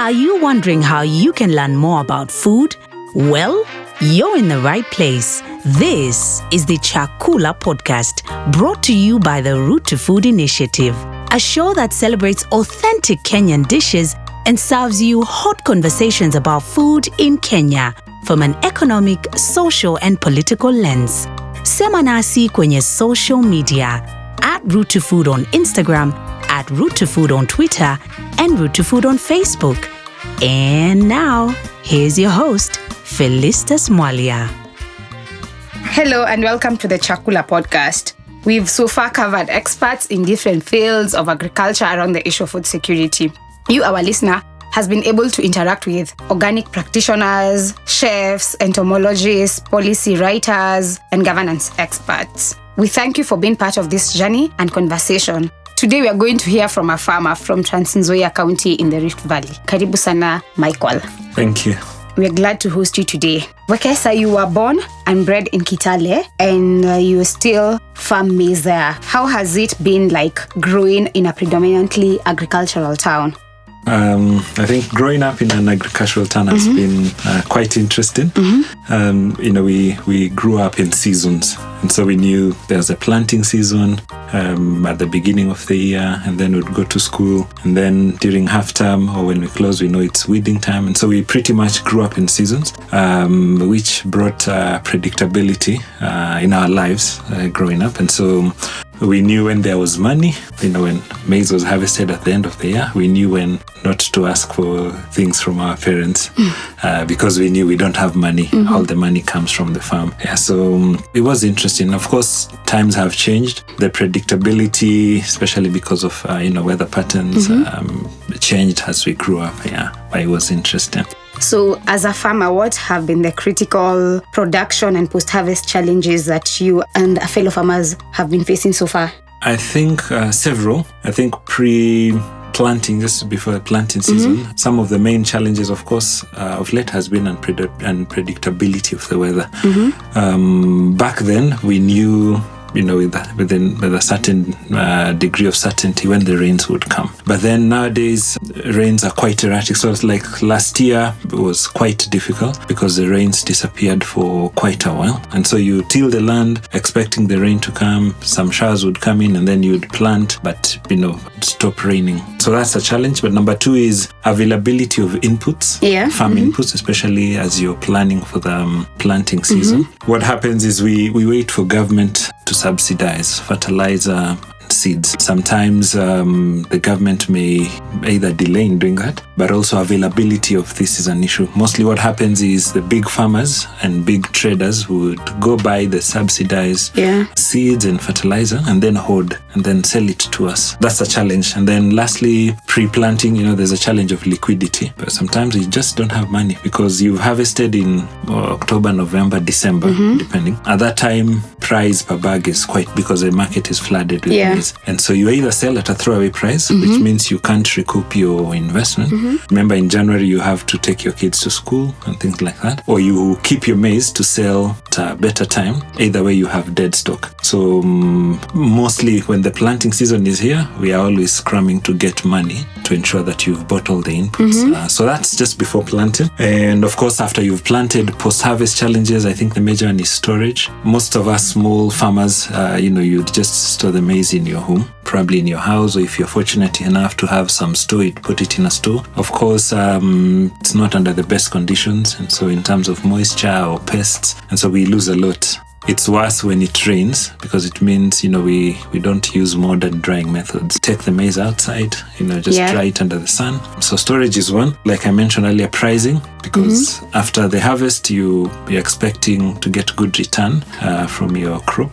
Are you wondering how you can learn more about food? Well, you're in the right place. This is the Chakula podcast, brought to you by the Root to Food Initiative, a show that celebrates authentic Kenyan dishes and serves you hot conversations about food in Kenya from an economic, social, and political lens. Sema nasi kwenye social media at Root to Food on Instagram, at Root to Food on Twitter, and Root to Food on Facebook. And now, here's your host, Felistas Mwalia. Hello and welcome to the Chakula podcast. We've so far covered experts in different fields of agriculture around the issue of food security. You, our listener, has been able to interact with organic practitioners, chefs, entomologists, policy writers, and governance experts. We thank you for being part of this journey and conversation. Today we are going to hear from a farmer from Trans Nzoia County in the Rift Valley. Karibu sana, Michael. Thank you. We are glad to host you today. Wekesa, you were born and bred in Kitale, and you still farm maize there. How has it been like growing in a predominantly agricultural town? I think growing up in an agricultural town has been quite interesting. We grew up in seasons, and so we knew there's a planting season at the beginning of the year, and then we'd go to school, and then during half term or when we close, we know it's weeding time, and so we pretty much grew up in seasons, which brought predictability in our lives growing up, and so we knew when there was money, when maize was harvested at the end of the year, we knew when not to ask for things from our parents because we knew we don't have money. All the money comes from the farm. Yeah, so it was interesting. Of course, times have changed. The predictability, especially because of weather patterns, changed as we grew up. Yeah, but it was interesting. So as a farmer, what have been the critical production and post-harvest challenges that you and fellow farmers have been facing so far? I think several. I think pre-planting, just before the planting season, some of the main challenges, of course, of late has been unpredictability of the weather. Back then, we knew with a certain degree of certainty when the rains would come. But then nowadays, rains are quite erratic. So it's like last year was quite difficult because the rains disappeared for quite a while. And so you till the land expecting the rain to come, some showers would come in and then you'd plant, but stop raining. So that's a challenge. But number two is availability of inputs, farm inputs, especially as you're planning for the planting season. What happens is we wait for government to subsidize fertilizer, seeds. Sometimes the government may either delay in doing that, but also availability of this is an issue. Mostly what happens is the big farmers and big traders would go buy the subsidized seeds and fertilizer and then hoard and then sell it to us. That's a challenge. And then lastly, pre-planting, there's a challenge of liquidity. But sometimes you just don't have money because you've harvested in October, November, December, depending. At that time, price per bag is quite because the market is flooded with maize. And so you either sell at a throwaway price, which means you can't recoup your investment. Remember, in January, you have to take your kids to school and things like that. Or you keep your maize to sell at a better time. Either way, you have dead stock. So mostly when the planting season is here, we are always scrambling to get money to ensure that you've bought all the inputs. So that's just before planting. And of course, after you've planted, post-harvest challenges, I think the major one is storage. Most of us small farmers, you'd just store the maize in your home, probably in your house, or if you're fortunate enough to have some store, you'd put it in a store. Of course, it's not under the best conditions, and so in terms of moisture or pests, and so we lose a lot. It's worse when it rains because it means, we don't use modern drying methods. Take the maize outside, dry it under the sun. So storage is one. Like I mentioned earlier, pricing, because after the harvest, you're expecting to get good return from your crop.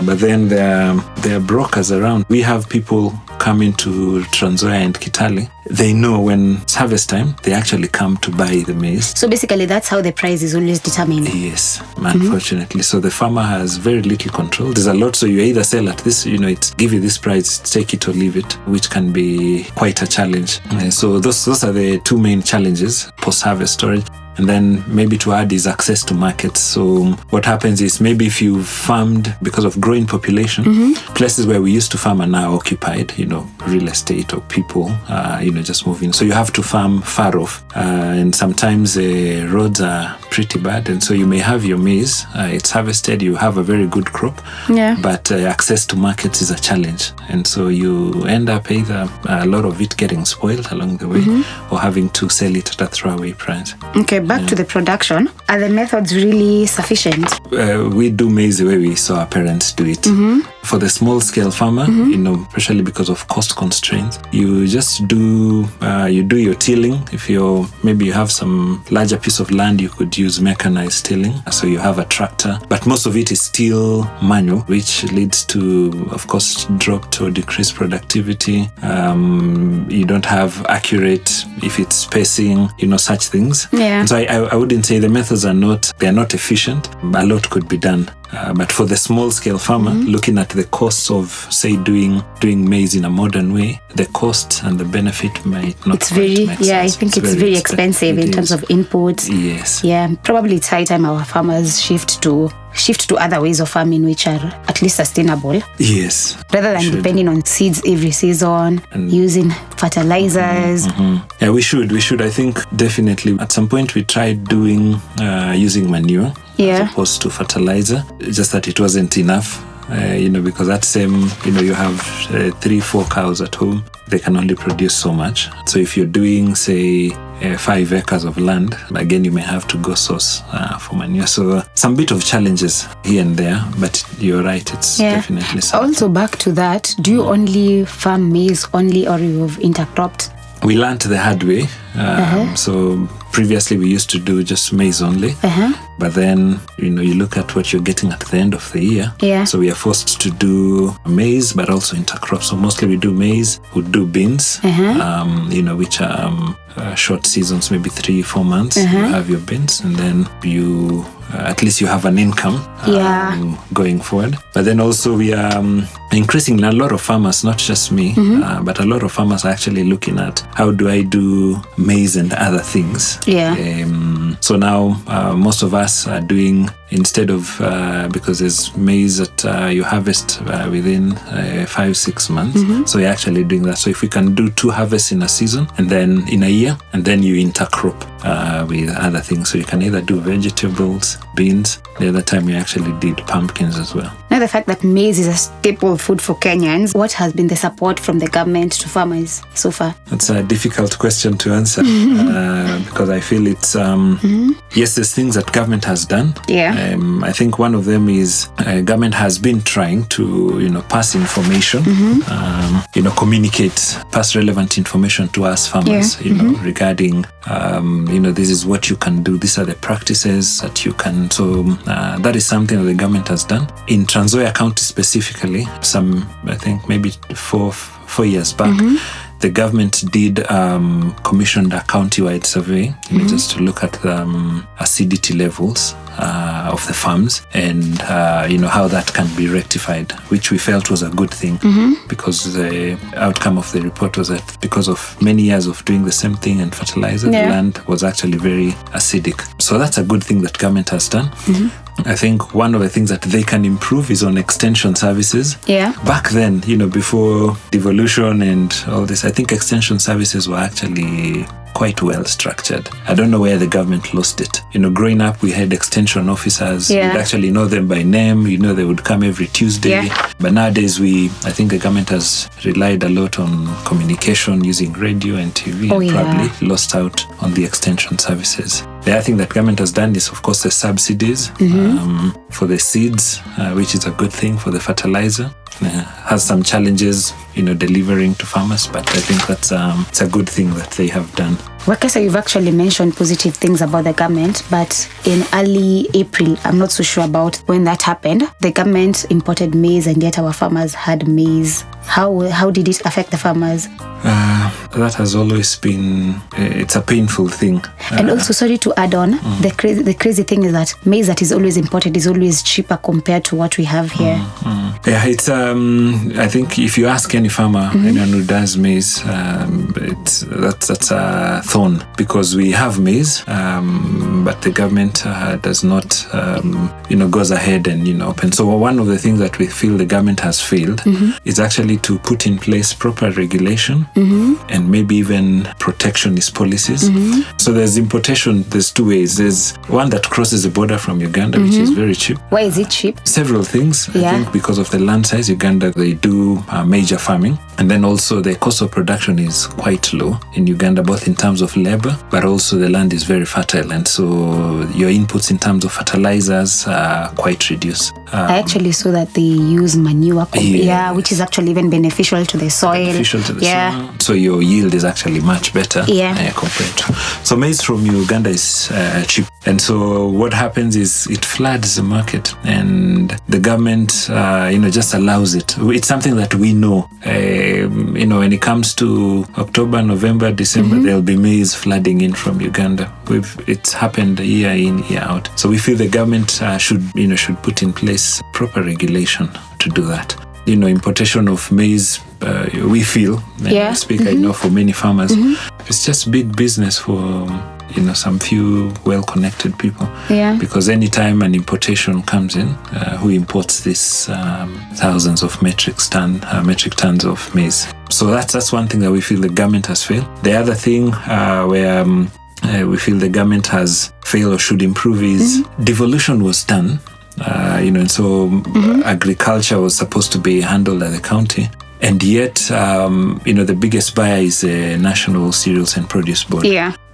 But then there are brokers around. We have people coming to Trans Nzoia and Kitale. They know when it's harvest time, they actually come to buy the maize. So basically, that's how the price is always determined. Yes, unfortunately. So the farmer has very little control. There's a lot. So you either sell at this, it's give you this price, take it or leave it, which can be quite a challenge. So those are the two main challenges, post-harvest storage. And then maybe to add is access to markets. So what happens is maybe if you farmed because of growing population, places where we used to farm are now occupied, real estate or people, just moving. So you have to farm far off. And sometimes the roads are pretty bad. And so you may have your maize, it's harvested, you have a very good crop, but access to markets is a challenge. And so you end up either a lot of it getting spoiled along the way or having to sell it at a throwaway price. Okay, back to the production. Are the methods really sufficient? We do maize the way we saw our parents do it. For the small scale farmer, especially because of cost constraints, you just do your tilling. If maybe you have some larger piece of land, you could use mechanized tilling. So you have a tractor, but most of it is still manual, which leads to, of course, dropped or decreased productivity. You don't have accurate, if it's spacing, such things. Yeah. And so I wouldn't say the methods are not efficient. A lot could be done. But for the small scale farmer, looking at the costs of, say, doing maize in a modern way, the cost and the benefit might not make sense. I think it's very expensive in terms of inputs. Yes. Yeah, probably it's high time our farmers shift to other ways of farming which are at least sustainable. Yes. Rather than depending on seeds every season, and using fertilizers. Yeah, we should. I think definitely at some point we tried doing using manure as opposed to fertilizer, just that it wasn't enough. Because that same, you have 3-4 cows at home, they can only produce so much. So if you're doing, say, 5 acres of land, again, you may have to go source for manure. So some bit of challenges here and there, but you're right, it's definitely something. Also back to that, do you only farm maize only or you've intercropped? We learned the hard way. So previously we used to do just maize only. But then, you look at what you're getting at the end of the year. Yeah. So we are forced to do maize, but also intercrop. So mostly we do maize, we do beans, which are short seasons, maybe 3-4 months. You have your beans, and then you at least you have an income going forward. But then also we are increasingly, a lot of farmers, not just me, but a lot of farmers are actually looking at how do I do maize and other things. So now most of us are doing, instead of, because there's maize that you harvest within 5-6 months. So you're actually doing that. So if we can do 2 harvests in a season and then in a year, and then you intercrop with other things. So you can either do vegetables, beans. The other time you actually did pumpkins as well. Now the fact that maize is a staple food for Kenyans, what has been the support from the government to farmers so far? That's a difficult question to answer because I feel it's, yes, there's things that government has done. I think one of them is government has been trying to, pass information, communicate, pass relevant information to us farmers, regarding, this is what you can do. These are the practices that you can. So that is something that the government has done. In Trans Nzoia County specifically, I think maybe 4 years back, the government did commissioned a county-wide survey, just to look at the acidity levels of the farms and how that can be rectified, which we felt was a good thing because the outcome of the report was that because of many years of doing the same thing and fertilizer, the land was actually very acidic. So that's a good thing that government has done. I think one of the things that they can improve is on extension services. Back then, before devolution and all this, I think extension services were actually quite well structured. I don't know where the government lost it. Growing up, we had extension officers. We'd actually know them by name. They would come every Tuesday. But nowadays, I think the government has relied a lot on communication using radio and TV and probably lost out on the extension services. The other thing that government has done is, of course, the subsidies for the seeds, which is a good thing. For the fertilizer, has some challenges, delivering to farmers, but I think that's it's a good thing that they have done. Wekesa, you've actually mentioned positive things about the government, but in early April, I'm not so sure about when that happened. The government imported maize, and yet our farmers had maize How did it affect the farmers? That has always been, it's a painful thing. And also, sorry to add on, the crazy thing is that maize that is always imported is always cheaper compared to what we have here. Yeah, it's I think if you ask any farmer, anyone who does maize, that's a thorn, because we have maize, but the government does not, goes ahead and open. So one of the things that we feel the government has failed is actually to put in place proper regulation and maybe even protectionist policies. So there's importation, there's two ways. There's one that crosses the border from Uganda, which is very cheap. Why is it cheap? Several things. I think because of the land size, Uganda, they do major farming. And then also the cost of production is quite low in Uganda, both in terms of labor, but also the land is very fertile. And so your inputs in terms of fertilizers are quite reduced. I actually saw that they use manure, which is actually even beneficial to the soil. Soil. So your yield is actually much better compared to. So maize from Uganda is cheap. And so what happens is it floods the market, and the government, just allows it. It's something that we know. When it comes to October, November, December, there'll be maize flooding in from Uganda. It's happened year in, year out. So we feel the government should put in place proper regulation to do that. Importation of maize, we feel, I speak, I know for many farmers, it's just big business for some few well-connected people. Because anytime an importation comes in, who imports this thousands of metric tons of maize? So that's one thing that we feel the government has failed. The other thing where we feel the government has failed or should improve is devolution was done. And so agriculture was supposed to be handled at the county. And yet, the biggest buyer is the National Cereals and Produce Board.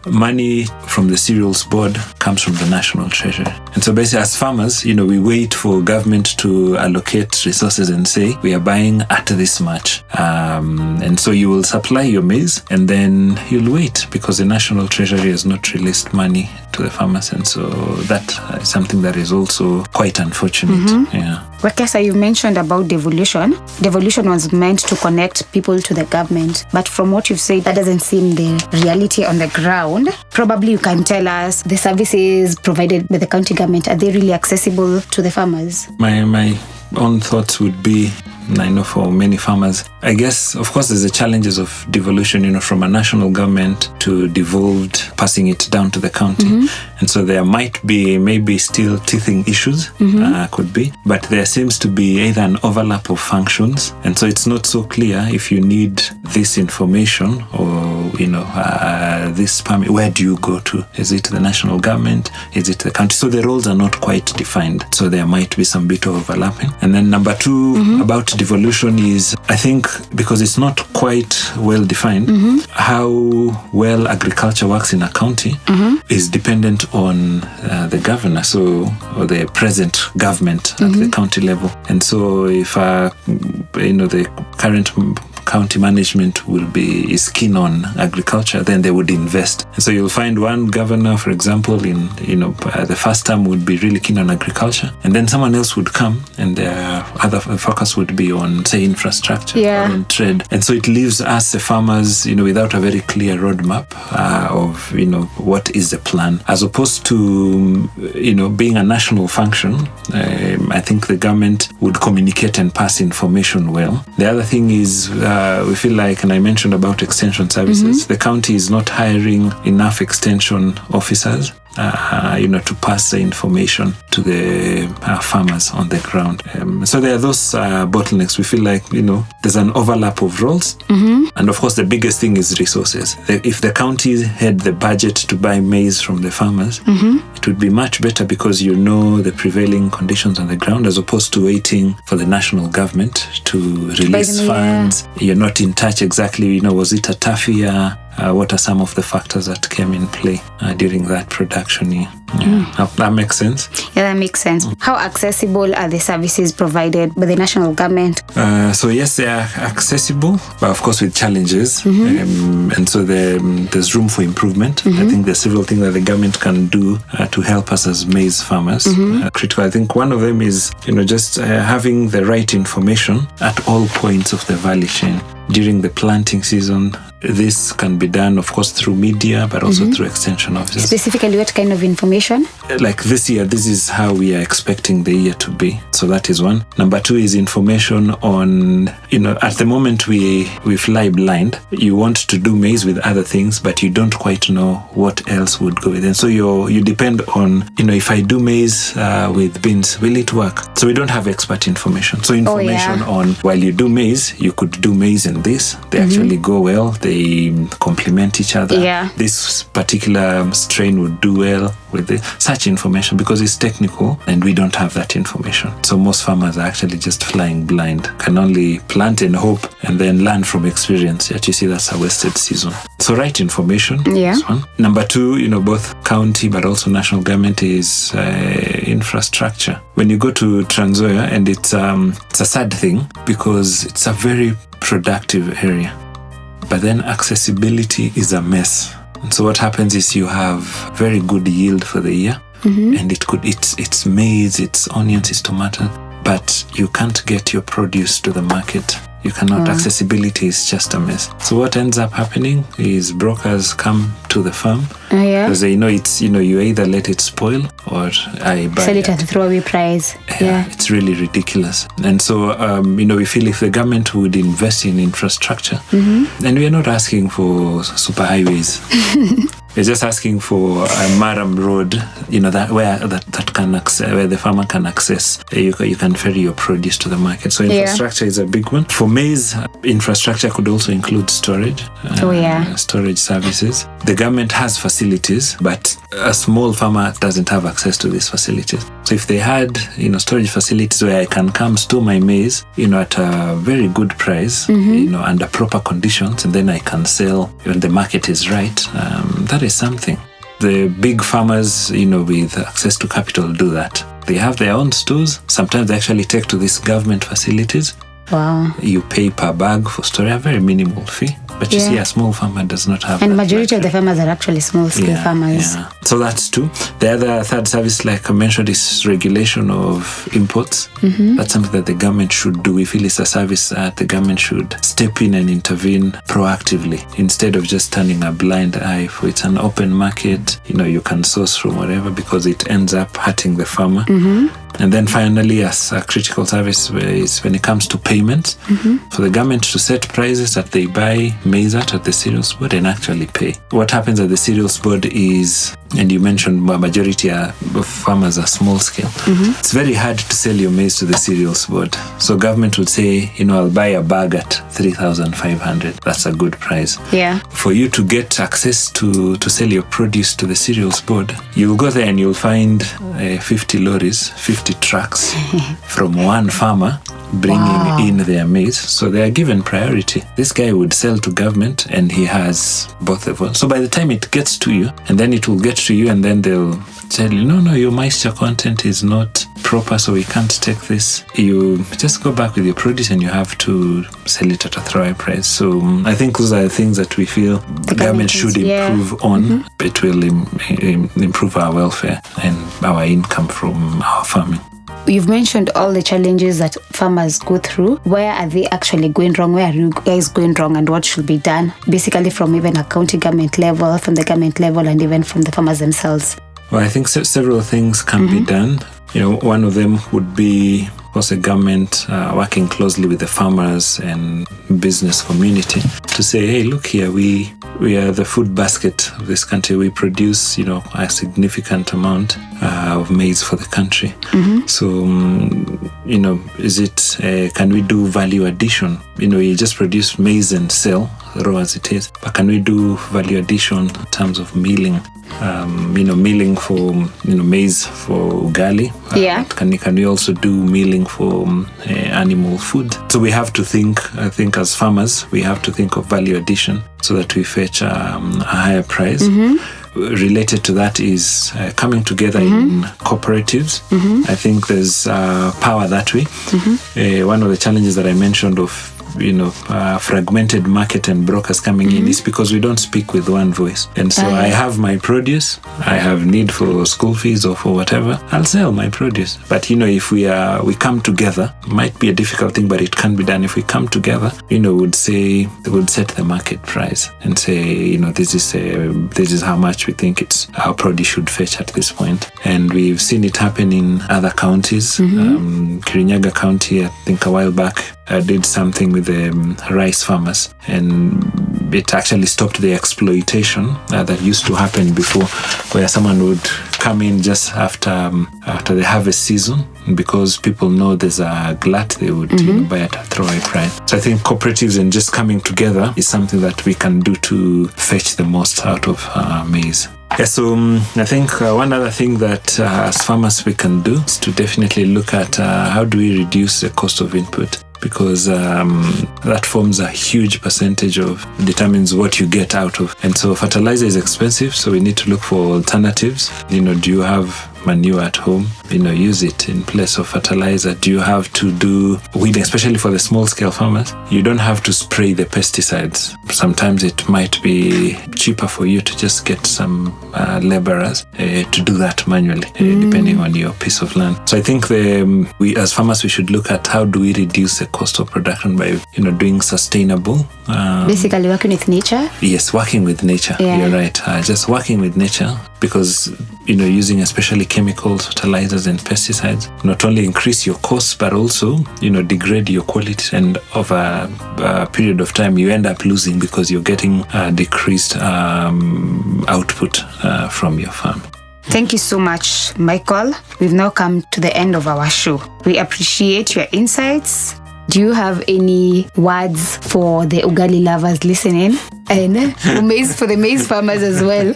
Money from the cereals board comes from the national treasury. And so basically as farmers, we wait for government to allocate resources and say, we are buying at this much. And so you will supply your maize and then you'll wait because the national treasury has not released money to the farmers. And so that is something that is also quite unfortunate. Wekesa, you mentioned about devolution. Devolution was meant to connect people to the government. But from what you've said, that doesn't seem the reality on the ground. Probably you can tell us the services provided by the county government, are they really accessible to the farmers? My own thoughts would be, I know for many farmers, I guess, of course, there's the challenges of devolution, from a national government to devolved, passing it down to the county. And so there might be maybe still teething issues, could be, but there seems to be either an overlap of functions. And so it's not so clear if you need this information or, this permit, where do you go to? Is it the national government? Is it the county? So the roles are not quite defined. So there might be some bit of overlapping. And then number two, about devolution is, I think, because it's not quite well defined, how well agriculture works in a county is dependent on the governor, or the present government at the county level. And so if the current county management is keen on agriculture, then they would invest. And so you'll find one governor, for example, in the first term would be really keen on agriculture, and then someone else would come and their other focus would be on, say, infrastructure or on trade. And so it leaves us, the farmers, without a very clear roadmap of what is the plan, as opposed to being a national function. I think the government would communicate and pass information well. The other thing is, we feel like, and I mentioned about extension services, the county is not hiring enough extension officers to pass the information to the farmers on the ground. So there are those bottlenecks. We feel like, there's an overlap of roles. And of course, the biggest thing is resources. If the county had the budget to buy maize from the farmers, it would be much better because the prevailing conditions on the ground, as opposed to waiting for the national government to release funds. You're not in touch exactly, was it a tough year? What are some of the factors that came in play during that production year? That makes sense. Yeah, that makes sense. How accessible are the services provided by the national government? So yes, they are accessible, but of course with challenges. And so there's room for improvement. I think there's several things that the government can do to help us as maize farmers. Critical. I think one of them is, just having the right information at all points of the value chain. During the planting season, this can be done, of course, through media, but also through extension officers. Specifically, what kind of information? Like this year, this is how we are expecting the year to be. So that is one. Number two is information on, at the moment we fly blind. You want to do maize with other things, but you don't quite know what else would go with it. So you depend on, if I do maize with beans, will it work? So we don't have expert information. So information on, while you do maize, you could do maize and this. They actually go well. They complement each other. Yeah. This particular strain would do well with such information, because it's technical and we don't have that information. So most farmers are actually just flying blind, can only plant and hope and then learn from experience. Yet you see that's a wasted season. So right information is one. Number two, both county but also national government is infrastructure. When you go to Trans Nzoia, and it's a sad thing because it's a very productive area, but then accessibility is a mess. And so what happens is you have very good yield for the year, and it's maize, it's onions, it's tomato, but you can't get your produce to the market. You cannot. Accessibility is just a mess. So what ends up happening is brokers come to the farm because they know you either let it spoil or I buy sell it at a throwaway price. Yeah, it's really ridiculous. And so we feel if the government would invest in infrastructure, and we are not asking for super highways. We're just asking for a Maram road, that can access, where the farmer can access. You can ferry your produce to the market. So infrastructure is a big one. For maize, infrastructure could also include storage. Storage services. The government has facilities, but a small farmer doesn't have access to these facilities. So if they had, storage facilities where I can come store my maize, at a very good price, under proper conditions, and then I can sell when the market is right, that is something. The big farmers, with access to capital do that. They have their own stores. Sometimes they actually take to these government facilities. Wow. You pay per bag for storage, a very minimal fee. But you see, a small farmer does not have and that majority of the farmers are actually small-scale farmers. Yeah. So that's two. The third service, like I mentioned, is regulation of imports. That's something that the government should do. We feel it's a service that the government should step in and intervene proactively instead of just turning a blind eye. If it's an open market, you can source from whatever, because it ends up hurting the farmer. And then finally, as a critical service, is when it comes to payments, for the government to set prices that they buy maize at the cereals board and actually pay. What happens at the cereals board is, and you mentioned majority of farmers are small scale, it's very hard to sell your maize to the cereals board. So government would say, I'll buy a bag at 3,500. That's a good price. Yeah. For you to get access to sell your produce to the cereals board, you'll go there and you'll find 50 lorries, 50 trucks from one farmer bringing in their maize. So they are given priority. This guy would sell to government and he has both of them. So by the time it gets to you, and then it will get to you, and then they'll tell you, no, your moisture content is not proper, so we can't take this. You just go back with your produce and you have to sell it at a throwaway price. So I think those are the things that we feel the government should improve on. It will improve our welfare and our income from our farming. You've mentioned all the challenges that farmers go through. Where are they actually going wrong? Where are you guys going wrong, and what should be done? Basically from even a county government level, from the government level, and even from the farmers themselves. Well, I think several things can be done. One of them would be, of course, the government working closely with the farmers and business community to say, hey, look here, we are the food basket of this country. We produce, a significant amount of maize for the country. So, is it, can we do value addition? You just produce maize and sell, raw as it is, but can we do value addition in terms of milling? Milling for, maize for ugali. Can we also do milling for animal food? So we have to think, I think as farmers, we have to think of value addition so that we fetch a higher price. related to that is coming together in cooperatives. I think there's power that way. One of the challenges that I mentioned of fragmented market and brokers coming in is because we don't speak with one voice. And so I have my produce, I have need for school fees or for whatever, I'll sell my produce. But if we come together, might be a difficult thing, but it can be done. If we come together, would set the market price and say, this is how much we think our produce should fetch at this point. And we've seen it happen in other counties. Kirinyaga County, I think a while back, did something with the rice farmers, and it actually stopped the exploitation that used to happen before, where someone would come in just after the harvest season, because people know there's a glut, they would buy at a throwaway price. So I think cooperatives and just coming together is something that we can do to fetch the most out of maize. Yeah, so I think one other thing that as farmers we can do is to definitely look at how do we reduce the cost of input, because that forms a huge percentage determines what you get out of. And so fertilizer is expensive, so we need to look for alternatives. Do you have manure at home? Use it in place of fertilizer. Do you have to do weeding, especially for the small scale farmers? You don't have to spray the pesticides. Sometimes it might be cheaper for you to just get some laborers to do that manually, depending on your piece of land. So I think we as farmers, we should look at how do we reduce the cost of production by doing sustainable. Basically working with nature. Yes, working with nature. Yeah. You're right. Just working with nature, because using especially chemicals, fertilizers and pesticides not only increase your costs, but also degrade your quality, and over a period of time you end up losing because you're getting decreased output from your farm. Thank you so much, Michael. We've now come to the end of our show. We appreciate your insights. Do you have any words for the ugali lovers listening, and for the maize farmers as well?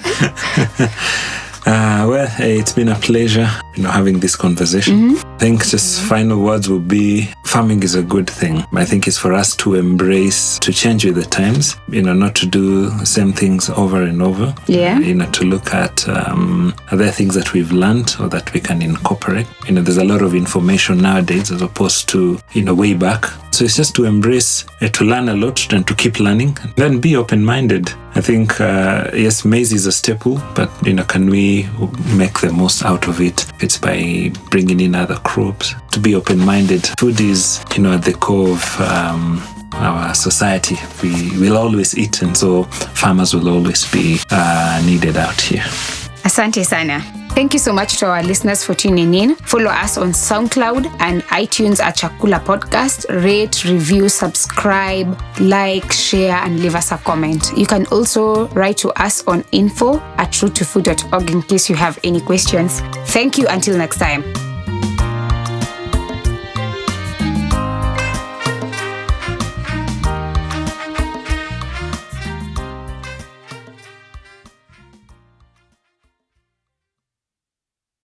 Well, it's been a pleasure, having this conversation. I think just final words will be, farming is a good thing. I think it's for us to embrace, to change with the times, not to do the same things over and over. Yeah. To look at other things that we've learned or that we can incorporate. There's a lot of information nowadays as opposed to, way back. So it's just to embrace, to learn a lot and to keep learning, and then be open-minded. I think, yes, maize is a staple, but, can we make the most out of it? It's by bringing in other crops, to be open-minded. Food is, at the core of our society. We will always eat, and so farmers will always be needed out here. Asante sana. Thank you so much to our listeners for tuning in. Follow us on SoundCloud and iTunes at Chakula Podcast. Rate, review, subscribe, like, share, and leave us a comment. You can also write to us on info@roottofood.org in case you have any questions. Thank you. Until next time.